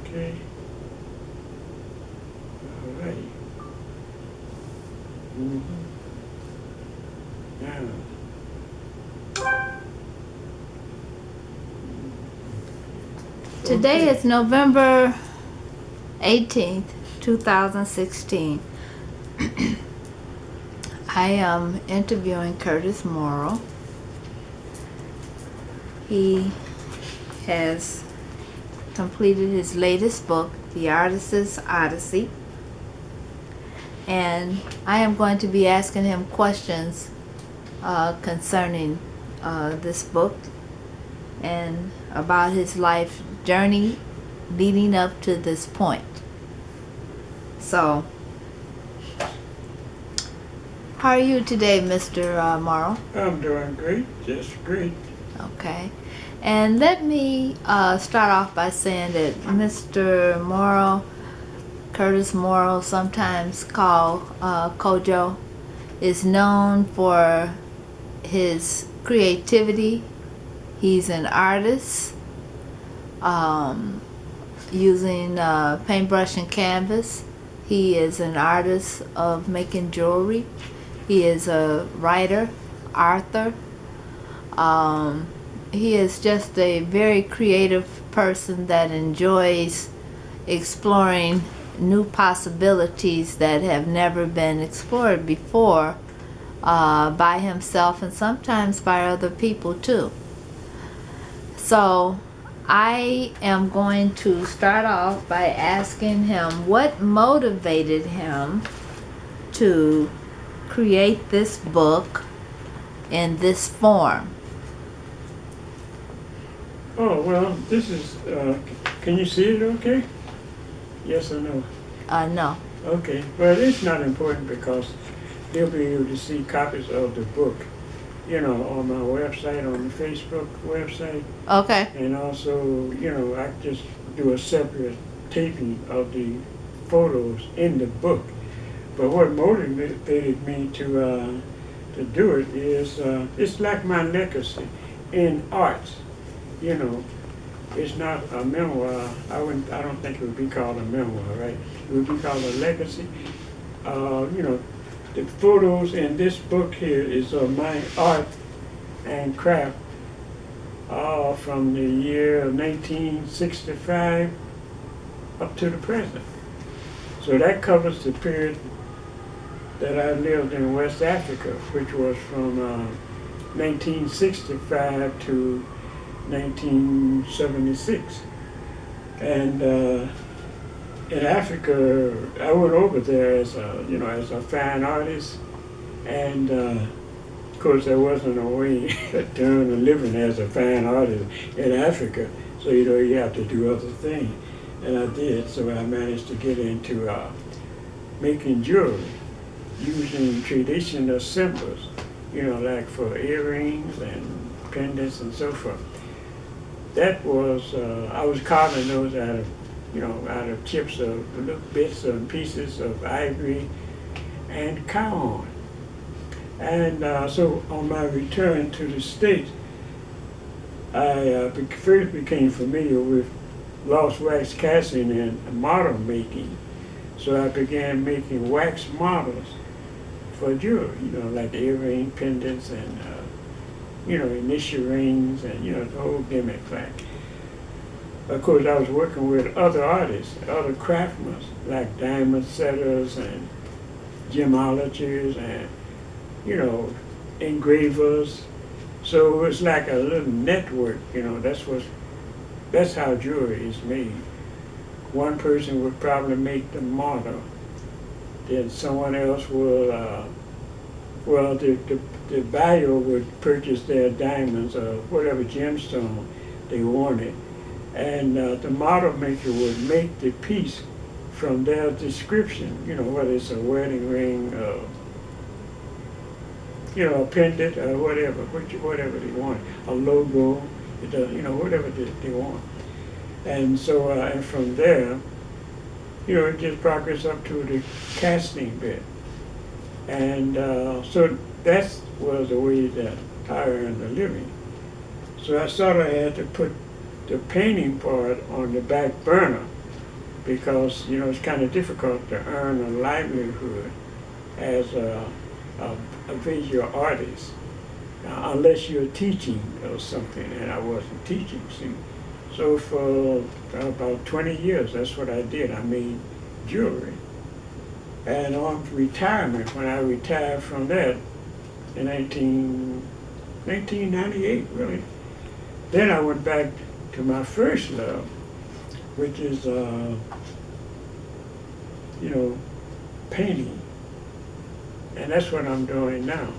Okay. All right. Mm-hmm. Now. Today Okay. is November 18th, 2016. I am interviewing Curtis Morrow. He has completed his latest book, The Artist's Odyssey, and I am going to be asking him questions concerning this book and about his life journey leading up to this point. So, how are you today, Mr. Morrow? I'm doing great. Just great. Okay. And let me start off by saying that Mr. Morrow, Curtis Morrow, sometimes called Kojo, is known for his creativity. He's an artist using paintbrush and canvas. He is an artist of making jewelry. He is a writer, author. He is just a very creative person that enjoys exploring new possibilities that have never been explored before by himself and sometimes by other people too. So I am going to start off by asking him what motivated him to create this book in this form. Oh, well, this is, can you see it okay? Yes or no? No. Okay. Well, it's not important because they'll be able to see copies of the book, on my website, on the Facebook website. Okay. And also, I just do a separate taping of the photos in the book. But what motivated me to do it is it's like my legacy in arts. You know, it's not a memoir. I don't think it would be called a memoir, right? It would be called a legacy. The photos in this book here is of my art and craft from the year 1965 up to the present. So that covers the period that I lived in West Africa, which was from 1965 to 1976. And in Africa, I went over there as a fine artist, and of course there wasn't a way to earn a living as a fine artist in Africa, so you have to do other things, and I did. So I managed to get into making jewelry using traditional symbols, like for earrings and pendants and so forth. That was I was carving those out of chips of little bits and pieces of ivory and cow horn. And so on my return to the States, I first became familiar with lost wax casting and model making. So I began making wax models for jewelry, like earring pendants and initial rings and the whole gimmick thing. Of course, I was working with other artists, other craftsmen, like diamond setters and gemologists and engravers. So it's like a little network. That's how jewelry is made. One person would probably make the model, then someone else will. The buyer would purchase their diamonds or whatever gemstone they wanted, and the model maker would make the piece from their description, whether it's a wedding ring, a pendant or whatever they want, a logo, whatever they want. And so, and from there, it just progressed up to the casting bit. And so that was the way that I earned a living. So I sort of had to put the painting part on the back burner because, it's kind of difficult to earn a livelihood as a visual artist unless you're teaching or something, and I wasn't teaching, see. So for about 20 years, that's what I did. I made jewelry. And on retirement, when I retired from that in 1998, really, then I went back to my first love, which is, painting. And that's what I'm doing now.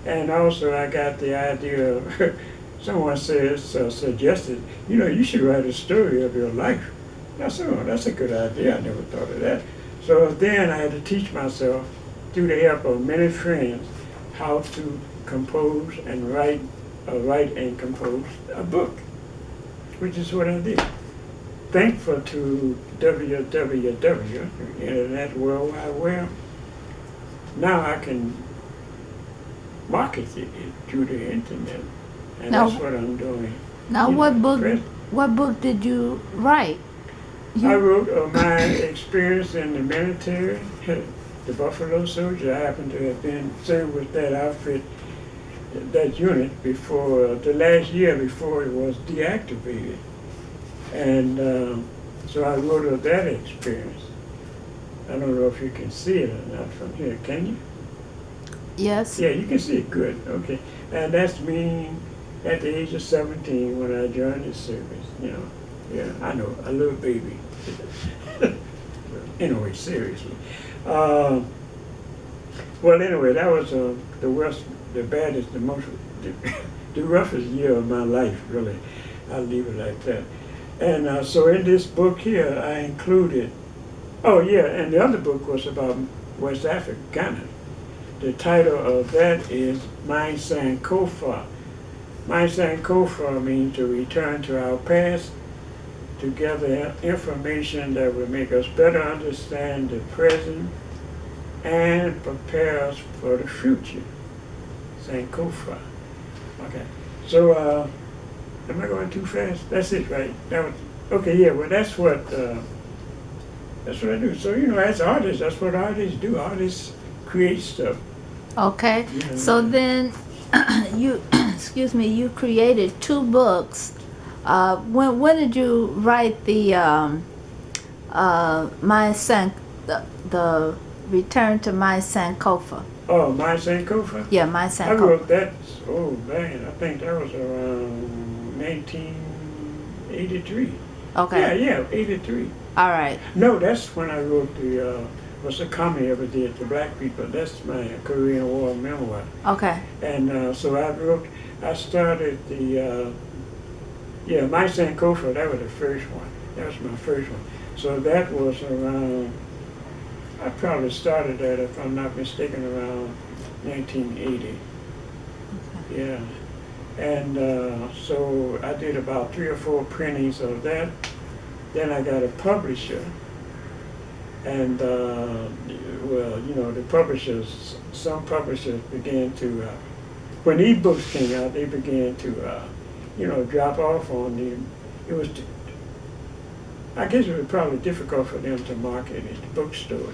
And also I got the idea of, someone suggested, you should write a story of your life. I said, oh, that's a good idea. I never thought of that. So then I had to teach myself, through the help of many friends, how to compose and write and compose a book, which is what I did. Thankful to www, the Internet World Wide Web, now I can market it through the Internet, and Now- that's what I'm doing. Now, what book did you write? I wrote of my experience in the military, the Buffalo Soldier. I happen to have been served with that outfit, that unit, before the last year before it was deactivated. And so I wrote of that experience. I don't know if you can see it or not from here, can you? Yes. Yeah, you can see it good, okay. And that's me at the age of 17 when I joined the service, Yeah, I know, a little baby. Anyway, seriously. Well, anyway, that was the worst, the baddest, the roughest year of my life, really. I'll leave it like that. And so in this book here, I included, oh yeah, and the other book was about West Africa, Ghana. The title of that is Mein Sankofa. Mein Sankofa means to return to our past, to gather information that will make us better understand the present and prepare us for the future. Sankofa. Okay. So, am I going too fast? That's it, right? That was, okay, yeah, well that's what I do. So, as artists, that's what artists do. Artists create stuff. Okay. Yeah. So then, you, excuse me, you created 2 books. When did you write the the Return to My Sankofa? Oh, My Sankofa? Yeah, My I Sankofa. wrote that, oh man, I think that was around 1983. Okay. Yeah, 83. All right. No, that's when I wrote what's a comedy ever did to black people. That's my Korean War memoir. Okay. And so I started My Sankofa, that was the first one. That was my first one. So that was around, I probably started that, if I'm not mistaken, around 1980. Yeah. And so I did about 3 or 4 printings of that. Then I got a publisher. And, the publishers, some publishers began to, when e-books came out, they began to, drop off on them. It was, I guess it was probably difficult for them to market at the bookstore,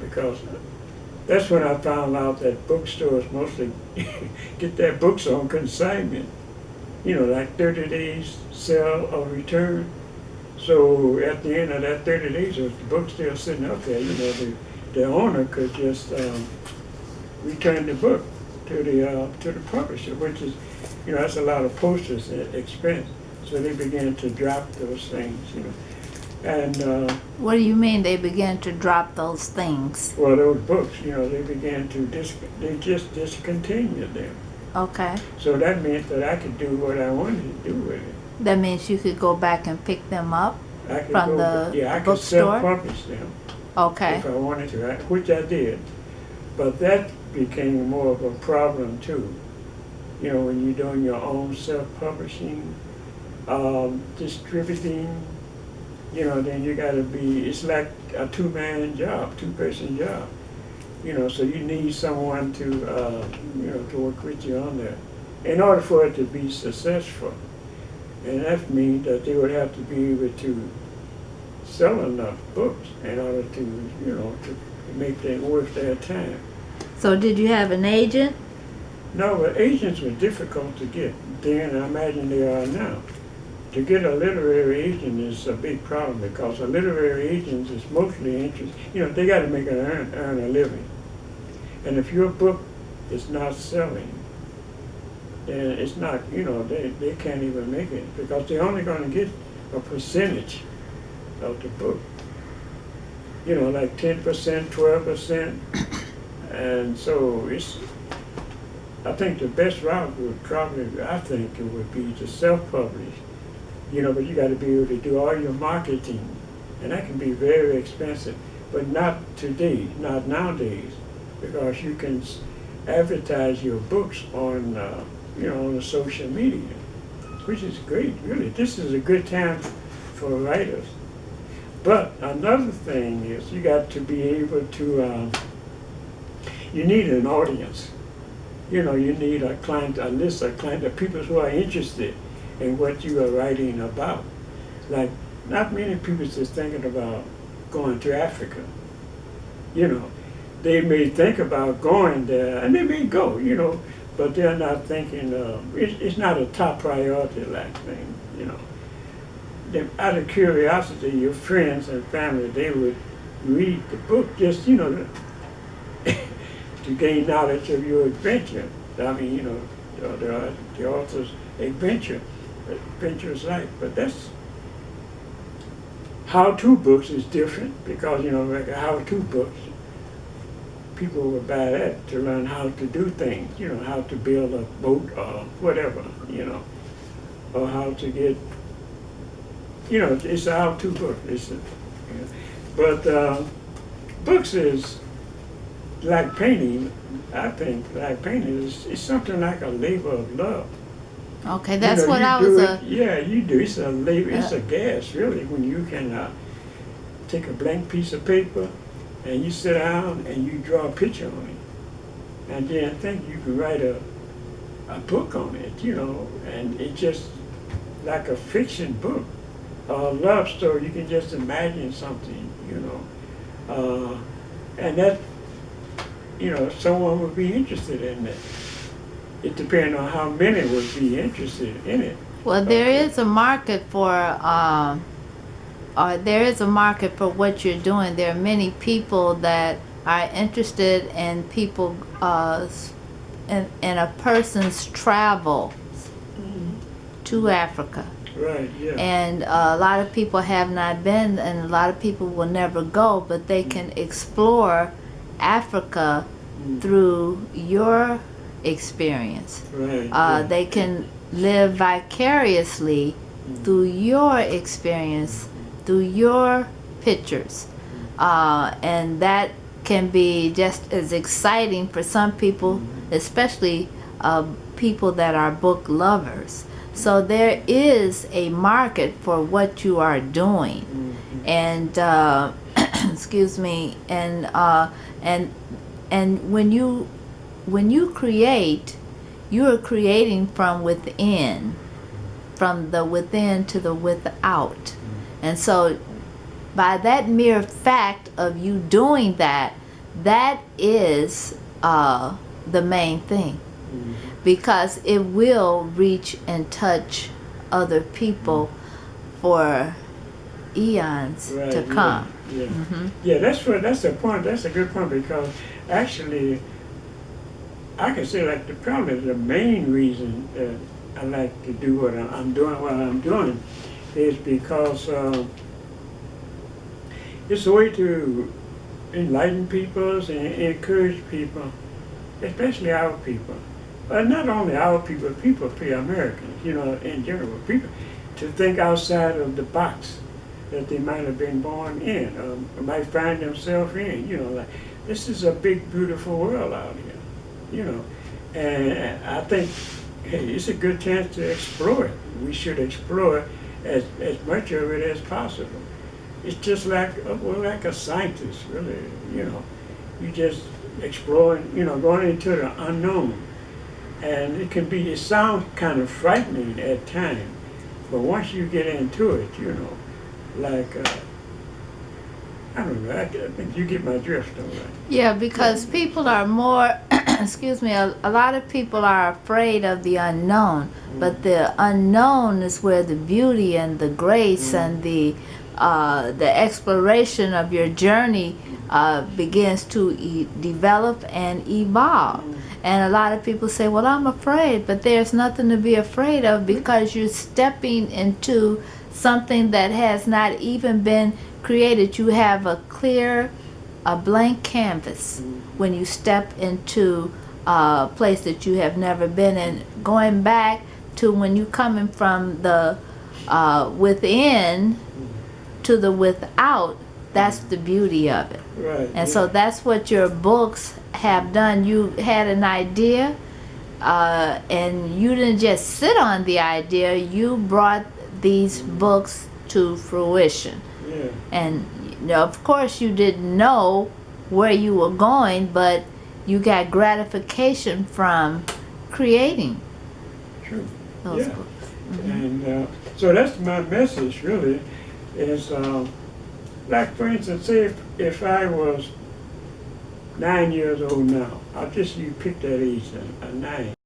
because that's when I found out that bookstores mostly get their books on consignment, like 30 days sell or return. So at the end of that 30 days, if the book's still sitting up there, the owner could just return the book to the publisher, which is, that's a lot of postage expense. So they began to drop those things, And What do you mean they began to drop those things? well, those books, they began to they just discontinued them. Okay. So that meant that I could do what I wanted to do with it. That means you could go back and pick them up I could from I could bookstore? self-publish them Okay. if I wanted to, which I did. But that became more of a problem too. When you're doing your own self-publishing, distributing, then you got to be, it's like a 2-man job, 2-person job. So you need someone to, to work with you on that in order for it to be successful. And that means that they would have to be able to sell enough books in order to, to make that worth their time. So did you have an agent? No, but agents were difficult to get then, and I imagine they are now. To get a literary agent is a big problem because a literary agent is mostly interested, they got to make earn a living. And if your book is not selling, then it's not, they can't even make it because they're only going to get a percentage of the book. Like 10%, 12%. And so I think the best route would probably, it would be to self-publish. But you got to be able to do all your marketing, and that can be very expensive. But not today, not nowadays, because you can advertise your books on, on the social media, which is great, really. This is a good time for writers. But another thing is you got to be able to, you need an audience. You need a list of clients, of people who are interested in what you are writing about. Like, not many people just thinking about going to Africa. They may think about going there, and they may go, but they're not thinking, it's not a top priority like thing, Out of curiosity, your friends and family, they would read the book just, to gain knowledge of your adventure. I mean, the author's adventurous life. But that's how-to books is different because, like how-to books, people would buy that to learn how to do things, how to build a boat or whatever, or how to get, it's a how-to book. But books is like painting. I think like painting is something like a labor of love. Okay, that's what I was. Yeah, you do. It's a labor. It's a gas, really, when you can take a blank piece of paper and you sit down and you draw a picture on it, and then think you can write a book on it, and it's just like a fiction book, a love story. You can just imagine something, and that. Someone would be interested in it. It depends on how many would be interested in it. Well, there is a market for, what you're doing. There are many people that are interested in people, in a person's travel to Africa. Right, yeah. And a lot of people have not been, and a lot of people will never go, but they can explore Africa through your experience. Right. They can live vicariously through your experience, through your pictures. And that can be just as exciting for some people, especially people that are book lovers. So there is a market for what you are doing. And excuse me, and when you create, you are creating from within, from the within to the without. And so by that mere fact of you doing that, that is the main thing, because it will reach and touch other people for eons to come. Yeah. Yeah, that's the point. That's a good point, because actually I can say, like, probably the main reason that I like to do what I'm doing is because it's a way to enlighten people and encourage people, especially our people. Not only our people Americans, in general, people to think outside of the box that they might have been born in, or might find themselves in. Like, this is a big, beautiful world out here, and I think, hey, it's a good chance to explore it. We should explore as much of it as possible. It's just like a scientist, really. You just exploring, going into the unknown, and it sounds kind of frightening at times, but once you get into it, like I don't know. I think you get my drift, though, right? Yeah, because people are more, excuse me, a lot of people are afraid of the unknown, but the unknown is where the beauty and the grace and the exploration of your journey begins to develop and evolve. And a lot of people say, well, I'm afraid, but there's nothing to be afraid of because you're stepping into something that has not even been created. You have a clear, a blank canvas when you step into a place that you have never been in. Going back to when you coming from the within to the without, that's the beauty of it. Right. And so that's what your books have done. You had an idea, and you didn't just sit on the idea, you brought these books to fruition. Yeah. And you know, of course you didn't know where you were going, but you got gratification from creating True. those Yeah. books. And so that's my message, really, is like, for instance, say if I was 9 years old now, I'll just, you pick that age, a 9.